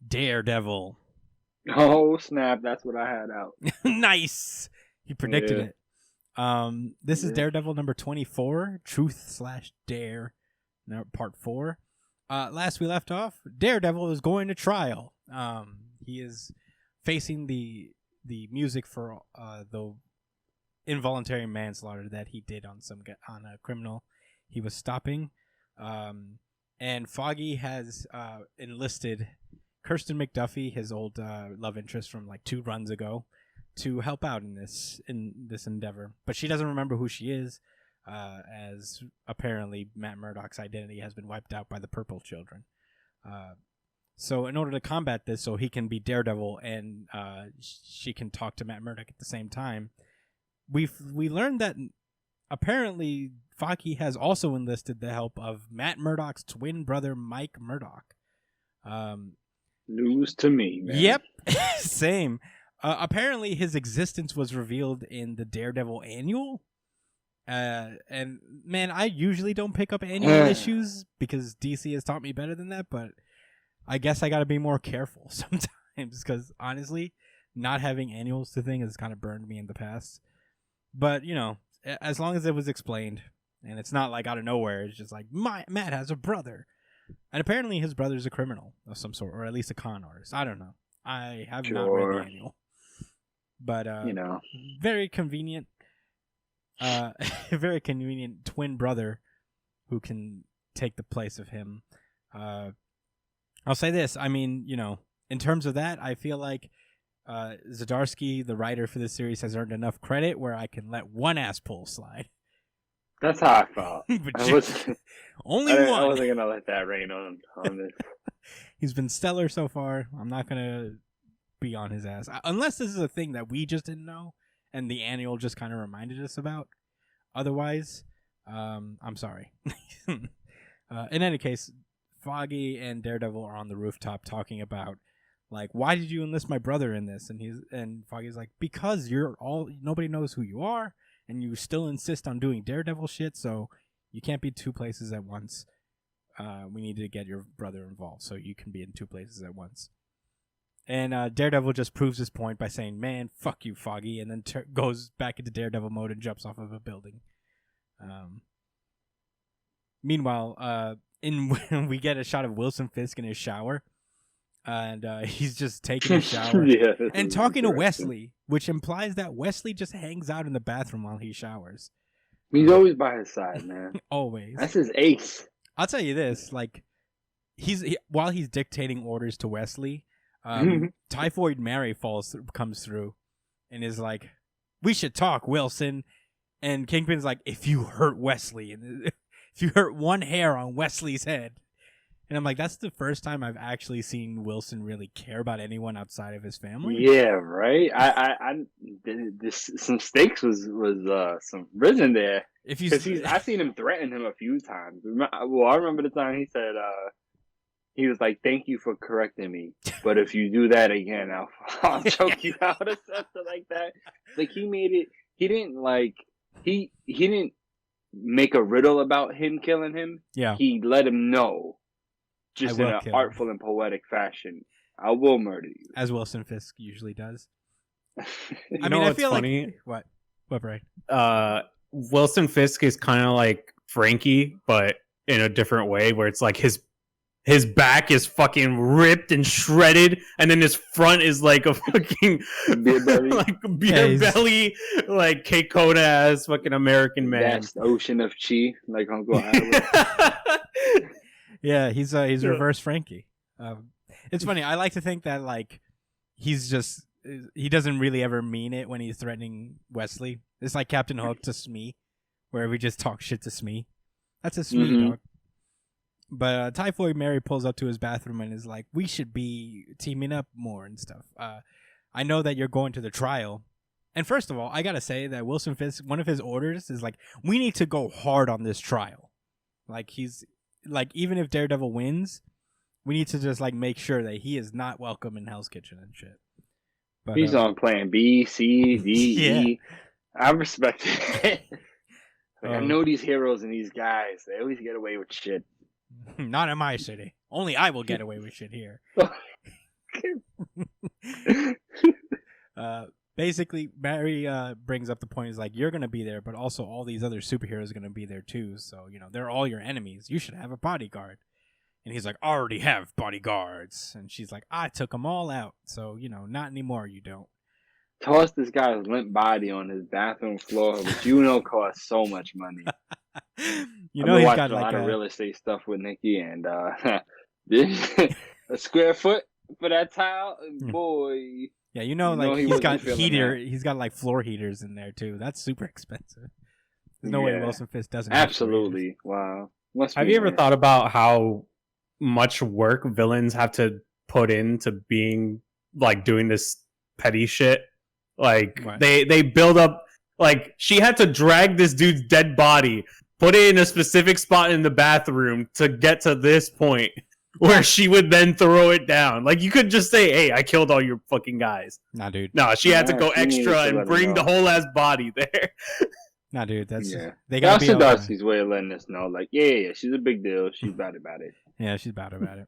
Daredevil. Oh snap! That's what I had out. Nice. You predicted it. This is Yeah. Daredevil number 24, Truth/Dare, part 4. Last we left off, Daredevil is going to trial. He is facing the music for the involuntary manslaughter that he did on a criminal he was stopping. And Foggy has enlisted Kirsten McDuffie, his old love interest from like 2 runs ago, to help out in this endeavor. But she doesn't remember who she is, as apparently Matt Murdock's identity has been wiped out by the Purple Children. So in order to combat this, so he can be Daredevil and she can talk to Matt Murdock at the same time, we learned that apparently Foggy has also enlisted the help of Matt Murdock's twin brother, Mike Murdock. News to me, man. Yep, same. Apparently his existence was revealed in the Daredevil annual. And man, I usually don't pick up annual issues because DC has taught me better than that, but I guess I got to be more careful sometimes because honestly, not having annuals to thing has kind of burned me in the past. But, you know, as long as it was explained and it's not like out of nowhere, it's just like Matt has a brother. And apparently his brother's a criminal of some sort, or at least a con artist. I don't know. I have not read the annual. But, you know, very convenient. Very convenient twin brother who can take the place of him. I'll say this. I mean, you know, in terms of that, I feel like Zdarsky, the writer for this series, has earned enough credit where I can let one ass pull slide. That's how I felt. Only one. I wasn't going to let that rain on this. He's been stellar so far. I'm not going to be on his ass. Unless this is a thing that we just didn't know and the annual just kind of reminded us about. Otherwise, I'm sorry. In any case, Foggy and Daredevil are on the rooftop talking about, like, why did you enlist my brother in this? And Foggy's like, because nobody knows who you are, and you still insist on doing Daredevil shit, so you can't be 2 places at once. We need to get your brother involved so you can be in 2 places at once. And Daredevil just proves his point by saying, man, fuck you, Foggy, and then goes back into Daredevil mode and jumps off of a building. Meanwhile, we get a shot of Wilson Fisk in his shower, and he's just taking a shower and talking to Wesley, which implies that Wesley just hangs out in the bathroom while he showers. He's always by his side, man. Always. That's his ace. I'll tell you this, like, while he's dictating orders to Wesley, Typhoid Mary comes through and is like, we should talk, Wilson. And Kingpin's like, if you hurt Wesley, and if you hurt one hair on Wesley's head. And I'm like, that's the first time I've actually seen Wilson really care about anyone outside of his family. Yeah, right. Some stakes was some risen there. Because I've seen him threaten him a few times. Well, I remember the time he said, he was like, thank you for correcting me, but if you do that again, I'll choke you out or something like that. Like, he made it, he didn't make a riddle about him killing him. Yeah. He let him know, just in an artful and poetic fashion, I will murder you. As Wilson Fisk usually does. I feel like... What, Bray? Wilson Fisk is kind of like Frankie, but in a different way, where it's like his back is fucking ripped and shredded, and then his front is like a fucking beer belly, belly, like Kate Coda ass fucking American man. Vast ocean of chi, like Uncle Howard. Yeah, he's reverse Frankie. It's funny. I like to think that like he doesn't really ever mean it when he's threatening Wesley. It's like Captain Hook to Smee, where we just talk shit to Smee. That's a Smee dog. But Typhoid Mary pulls up to his bathroom and is like, we should be teaming up more and stuff. I know that you're going to the trial. And first of all, I got to say that Wilson Fisk, one of his orders is like, we need to go hard on this trial. Like, he's like, even if Daredevil wins, we need to just like make sure that he is not welcome in Hell's Kitchen and shit. But, he's on plan B, C, D, E. I respect it. I know these heroes and these guys, they always get away with shit. Not in my city. Only I will get away with shit here. Basically, Barry brings up the point. He's like, you're going to be there, but also all these other superheroes are going to be there too. So, they're all your enemies. You should have a bodyguard. And he's like, I already have bodyguards. And she's like, I took them all out. So, not anymore, you don't. Toss this guy's limp body on his bathroom floor, which costs so much money. He's got a lot of real estate stuff with Nikki, and a square foot for that tile, boy. Yeah, he's got heater. He's got like floor heaters in there too. That's super expensive. There's no way Wilson Fisk doesn't. Absolutely, wow. Have you ever thought about how much work villains have to put into being like doing this petty shit? Like what? they build up. Like she had to drag this dude's dead body, put it in a specific spot in the bathroom to get to this point where she would then throw it down. Like you could just say, "Hey, I killed all your fucking guys." Nah, dude. No, she had to go extra and bring the whole ass body there. Nah, dude. That's they got to be Darcy's way of letting us know. Like, yeah, she's a big deal. She's bad about it. Yeah, she's bad about it.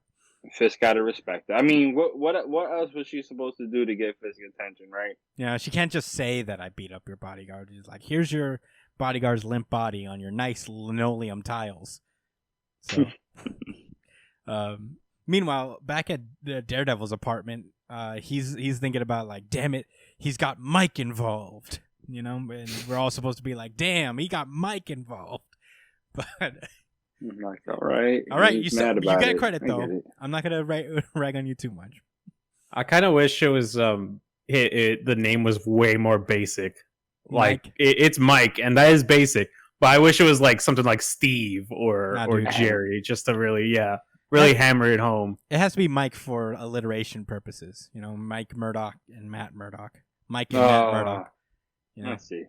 Fisk gotta respect her. I mean, what else was she supposed to do to get Fisk attention, right? Yeah, she can't just say that I beat up your bodyguard. She's like, here's your bodyguard's limp body on your nice linoleum tiles. So, meanwhile, back at the Daredevil's apartment, he's thinking about like, damn it, he's got Mike involved, and we're all supposed to be like, damn, he got Mike involved, but. Like, all right, you get credit though. I'm not gonna rag on you too much. I kind of wish it was the name was way more basic. Like it's Mike, and that is basic. But I wish it was like something like Steve or Jerry, just to really hammer it home. It has to be Mike for alliteration purposes. Mike Murdock and Matt Murdock. Mike and Matt Murdock. Let's see.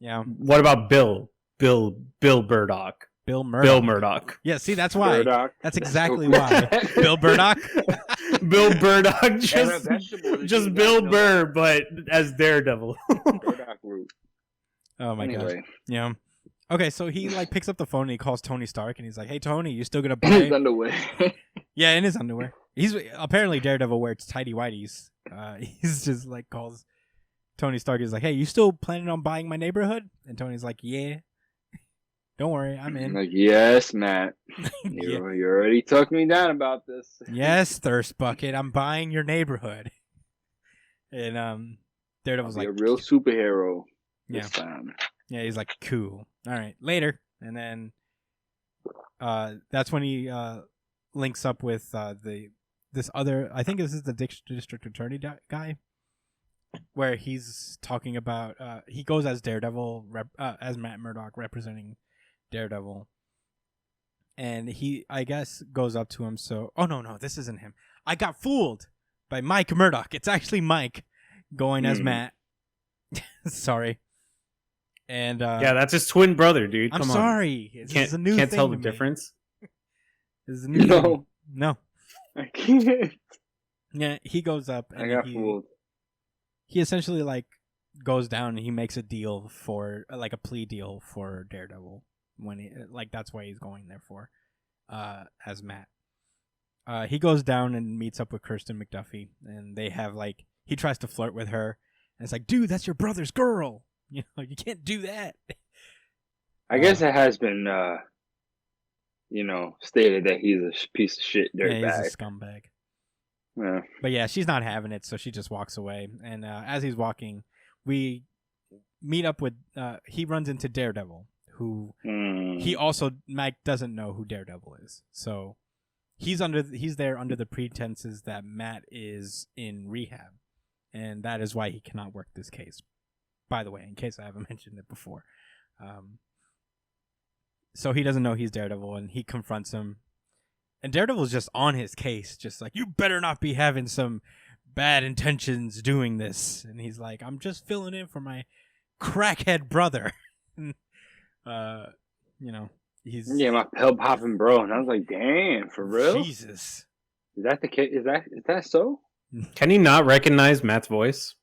Yeah. What about Bill Murdock? Bill Murdock. Yeah, see, that's why. Burdock. That's exactly why. Bill Murdock. Bill Murdock, just Bill Burr, but as Daredevil. Burdock root. Oh my gosh. Yeah. Okay, so he like picks up the phone and he calls Tony Stark and he's like, "Hey Tony, you still gonna buy?" In his underwear. Yeah, in his underwear. He's apparently Daredevil wears tighty whities. He's just like calls Tony Stark. He's like, "Hey, you still planning on buying my neighborhood?" And Tony's like, "Yeah." Don't worry, I'm in. Like, yes, Matt. You already took me down about this. Yes, Thirst Bucket, I'm buying your neighborhood. And Daredevil's like, a real superhero this time. Yeah, he's like, cool. All right, later. And then that's when he links up with this other. I think this is the district attorney guy, where he's talking about. He goes as Daredevil, as Matt Murdock representing Daredevil, and he, I guess, goes up to him. So, oh no, this isn't him. I got fooled by Mike Murdock. It's actually Mike going as Matt. Sorry. And yeah, that's his twin brother, dude. I'm sorry. It's a new can't thing tell the to difference. This is a new thing. No, I can't. Yeah, he goes up. And I got fooled. He essentially like goes down and he makes a deal for like a plea deal for Daredevil. When he that's why he's going there for as Matt. He goes down and meets up with Kirsten McDuffie, and they have like he tries to flirt with her, and it's like, dude, that's your brother's girl. You can't do that. I guess it has been stated that he's a piece of shit dirtbag. Yeah, he's a scumbag. Yeah. But yeah, she's not having it, so she just walks away. And as he's walking, we meet up with he runs into Daredevil, who he also Mike doesn't know who Daredevil is. So he's there under the pretenses that Matt is in rehab, and that is why he cannot work this case. By the way, in case I haven't mentioned it before. So he doesn't know he's Daredevil, and he confronts him. And Daredevil's just on his case, just like, you better not be having some bad intentions doing this. And he's like, I'm just filling in for my crackhead brother. He's... Yeah, my pill popping bro. And I was like, damn, for real? Jesus. Is that the case? Is that so? Can he not recognize Matt's voice?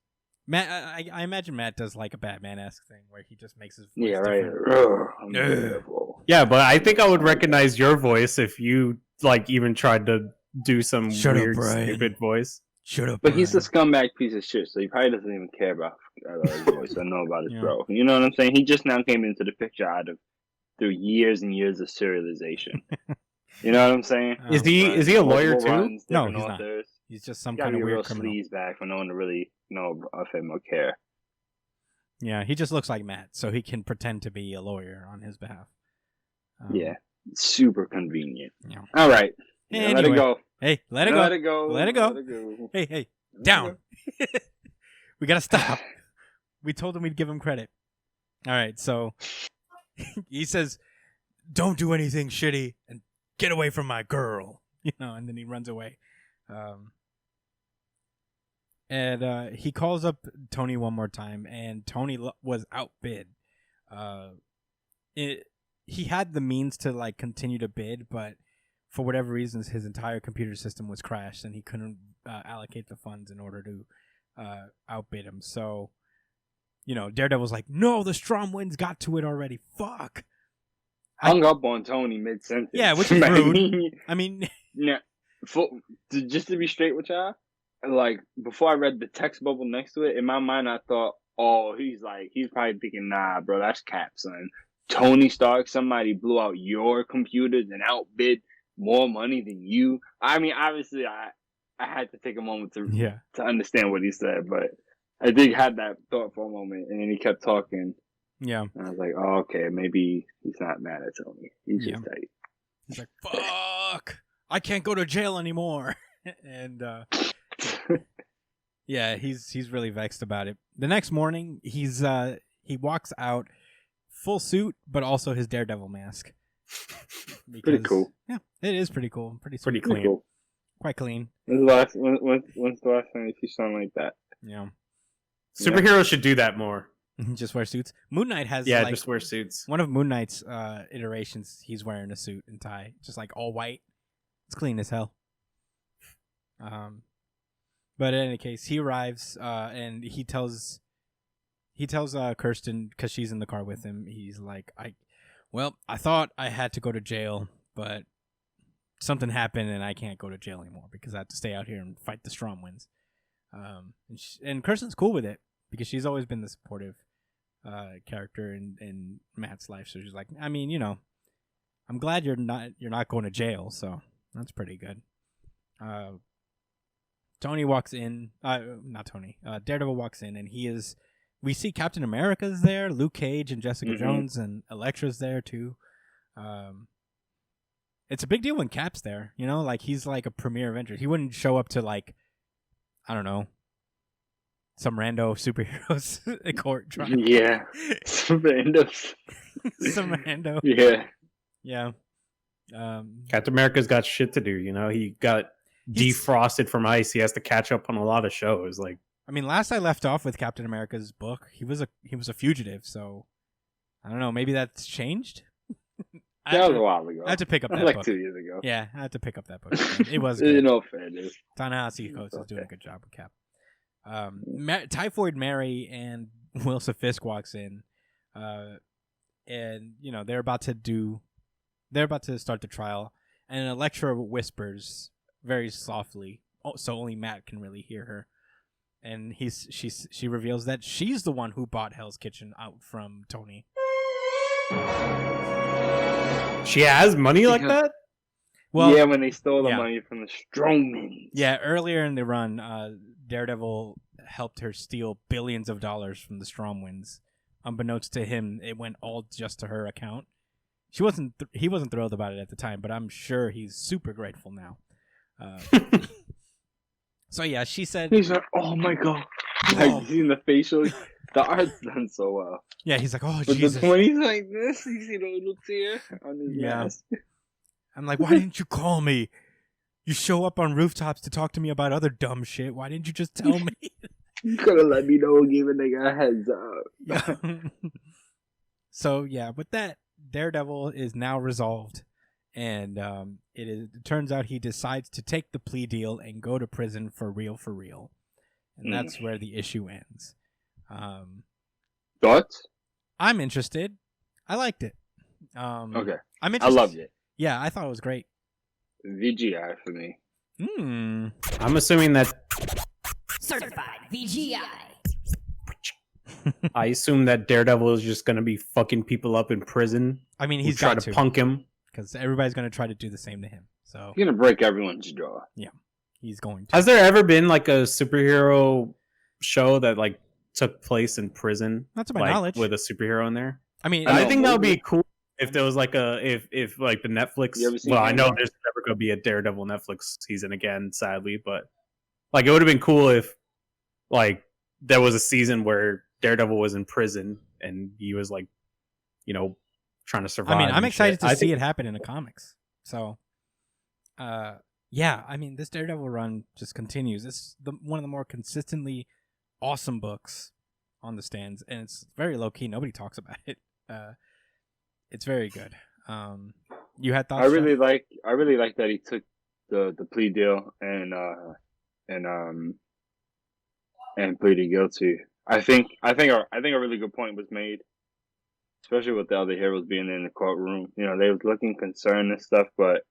Matt, I imagine Matt does like a Batman-esque thing where he just makes his voice different. Yeah, but I think I would recognize your voice if you like even tried to do some weird, stupid voice. Shut up. But he's a scumbag piece of shit, so he probably doesn't even care about his voice or know about his bro. You know what I'm saying? He just now came into the picture through years and years of serialization. You know what I'm saying? Is he a lawyer too? Runs, no, he's authors. not. He's just some kind kind of of weird real criminal. sleaze bag for no one to really know of him or care. Yeah, he just looks like Matt, so he can pretend to be a lawyer on his behalf. Yeah, super convenient. Yeah. All right. Anyway, let it go. Hey, let it go. Let it go. Hey, down. We gotta stop. We told him we'd give him credit. All right, so he says, "Don't do anything shitty and get away from my girl," and then he runs away. And he calls up Tony one more time, and Tony was outbid. He had the means to continue to bid, but for whatever reasons, his entire computer system was crashed, and he couldn't allocate the funds in order to outbid him. So, Daredevil's like, "No, the Stromwinds got to it already. Fuck." Hung up on Tony mid-sentence. Yeah, which is rude. I mean, yeah. Just to be straight with y'all, before I read the text bubble next to it, in my mind I thought, oh, he's probably thinking, nah, bro, that's cap, son. Tony Stark, somebody blew out your computers and outbid more money than you. I mean, obviously, I had to take a moment to understand what he said, but I did have that thought for a moment, and then he kept talking. Yeah. And I was like, oh, okay, maybe he's not mad at Tony. He's just tight. He's like, fuck, I can't go to jail anymore. And, yeah, he's really vexed about it. The next morning, he walks out full suit, but also his Daredevil mask. Because, pretty cool. Yeah, it is pretty cool. Pretty clean. Cool. Quite clean. When's the last time you see something like that? Yeah. Superheroes should do that more. Just wear suits. Moon Knight has just wear suits. One of Moon Knight's iterations, he's wearing a suit and tie, just all white. It's clean as hell. But in any case, he arrives and he tells Kirsten, because she's in the car with him. He's like, I thought I had to go to jail, but something happened and I can't go to jail anymore because I have to stay out here and fight the Stromwinds. And Kirsten's cool with it because she's always been the supportive character in Matt's life. So she's like, I mean, I'm glad you're not going to jail, so that's pretty good. Tony walks in. Not Tony. Daredevil walks in, and we see Captain America's there, Luke Cage and Jessica Jones, and Elektra's there too. It's a big deal when Cap's there. He's like a premier Avenger. He wouldn't show up to I don't know, some rando superheroes at court trial. Yeah, some randos. Some rando. Yeah. Yeah. Captain America's got shit to do. He got defrosted from ice. He has to catch up on a lot of shows. I mean, last I left off with Captain America's book, he was a fugitive. So I don't know. Maybe that's changed. That was a while ago. I had to pick up that book. 2 years ago. Yeah, I had to pick up that book. It was good. Fairness. Ta-Nehisi Coates is doing a good job with Cap. Typhoid Mary and Wilson Fisk walks in, and they're about to start the trial, and Elektra whispers very softly, so only Matt can really hear her, and she reveals that she's the one who bought Hell's Kitchen out from Tony. She has money like that? Well, yeah, when they stole the money from the Stromwinds. Yeah, earlier in the run, Daredevil helped her steal billions of dollars from the Stromwinds. Unbeknownst to him, it went all just to her account. He wasn't thrilled about it at the time, but I'm sure he's super grateful now. So yeah, she said, he's like, "Oh my god!" Like, seeing the facial, the art's done so well. Yeah, he's like, "Oh but Jesus!" But when he's like this, you see the little tear on his mask. I'm like, "Why didn't you call me? You show up on rooftops to talk to me about other dumb shit. Why didn't you just tell me?" You could have let me know and gave a nigga a heads up. Yeah. So yeah, with that, Daredevil is now resolved, and it turns out he decides to take the plea deal and go to prison for real, and that's where the issue ends. Thoughts? I'm interested. I liked it. Okay. I'm interested. I loved it. Yeah, I thought it was great. VGI for me. I'm assuming that VGI. I assume that Daredevil is just going to be fucking people up in prison. I mean, he's try got to punk him. because everybody's going to try to do the same to him. So He's gonna break everyone's jaw. he's going to. Has there ever been like a superhero show that like took place in prison? Not to my like, knowledge. with a superhero in there. I mean, I think that would be cool if there was like if like the Netflix. You ever seen Well, I know Murdock? there's never going to be a Daredevil Netflix season again, sadly, but like it would have been cool if like there was a season where Daredevil was in prison and he was like, you know, trying to survive. I mean, I'm and excited shit. to I see think- it happen in the comics. So, yeah, I mean, this Daredevil run just continues. It's one of the more consistently awesome books on the stands, and it's very low key. Nobody talks about it. It's very good. You had thoughts? I really like that he took the plea deal and pleaded guilty. I think a really good point was made, especially with the other heroes being in the courtroom. You know, they was looking concerned and stuff, but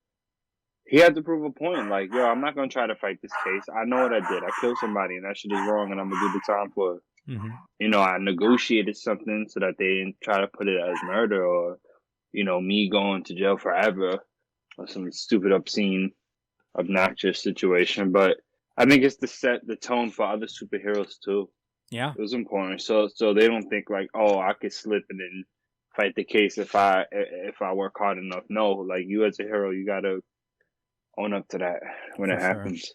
he had to prove a point. Like, yo, I'm not gonna try to fight this case. I know what I did. I killed somebody, and that shit is wrong, and I'm gonna do the time for it. Mm-hmm. You know, I negotiated something so that they didn't try to put it as murder or, you know, me going to jail forever or some stupid, obscene, obnoxious situation. But I think it's to set the tone for other superheroes too. Yeah. It was important, so they don't think like, oh, I could slip and then fight the case if I work hard enough. No, like you as a hero, you gotta own up to that when it happens.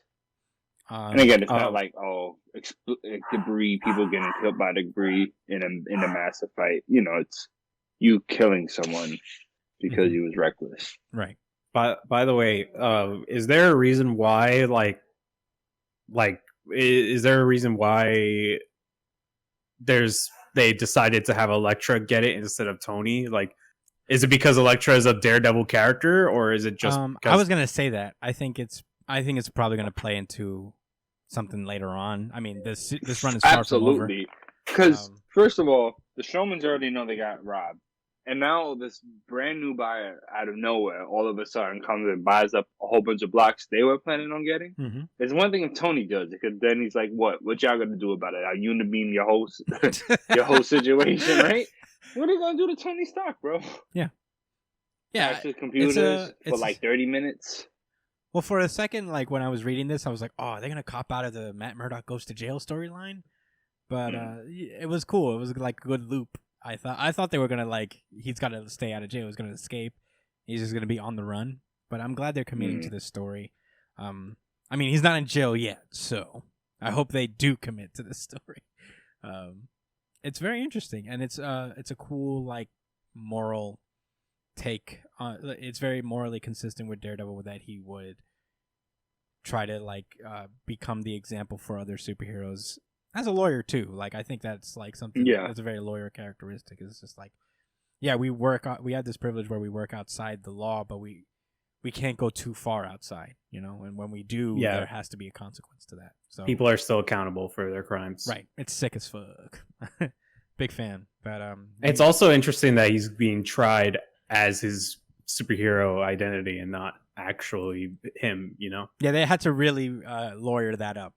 And again, it's not like debris, people getting killed by debris in a massive fight. You know, it's you killing someone because he was reckless. Right. By the way, is there a reason why is there a reason why they decided to have Elektra get it instead of Tony? Like, is it because Elektra is a Daredevil character, or is it just? I was gonna say that. I think it's probably gonna play into something later on. I mean, this run is far from over. Absolutely, because first of all, the Strowmans already know they got robbed, and now this brand new buyer out of nowhere, all of a sudden comes and buys up a whole bunch of blocks they were planning on getting. Mm-hmm. It's one thing if Tony does it, because then he's like, "What y'all gonna do about it? I unibeam your whole your whole situation, right?" What are you gonna do to Tony Stark, bro? Yeah. Access to computers for like 30 minutes. Well, for a second, like when I was reading this, I was like, "Oh, are they gonna cop out of the Matt Murdock goes to jail storyline?" But it was cool. It was like a good loop. I thought they were gonna like he's got to stay out of jail. He's gonna escape. He's just gonna be on the run. But I'm glad they're committing to this story. I mean, he's not in jail yet, so I hope they do commit to this story. It's very interesting, and it's a cool like moral take. It's very morally consistent with Daredevil that he would try to like become the example for other superheroes as a lawyer too. Like I think that's like something that's a very lawyer characteristic. It's just like, yeah, we have this privilege where we work outside the law, but we can't go too far outside, you know. And when we do, there has to be a consequence to that. So people are still accountable for their crimes. Right. It's sick as fuck. Big fan. But it's also interesting that he's being tried as his superhero identity and not actually him, you know? Yeah, they had to really lawyer that up.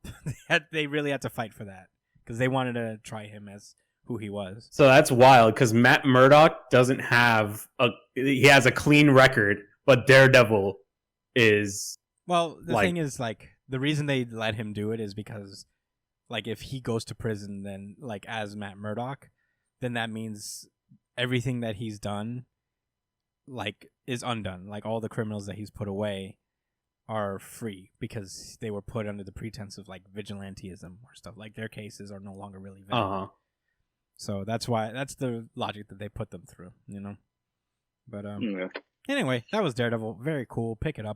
They really had to fight for that because they wanted to try him as who he was. So that's wild because Matt Murdock doesn't have he has a clean record, but Daredevil is. Well, the thing is, like, the reason they let him do it is because, like, if he goes to prison, then, like, as Matt Murdock, then that means everything that he's done, like, is undone. Like, all the criminals that he's put away are free because they were put under the pretense of, like, vigilantism or stuff. Like, their cases are no longer really valid. So that's the logic that they put them through, you know? But, anyway, that was Daredevil. Very cool. Pick it up.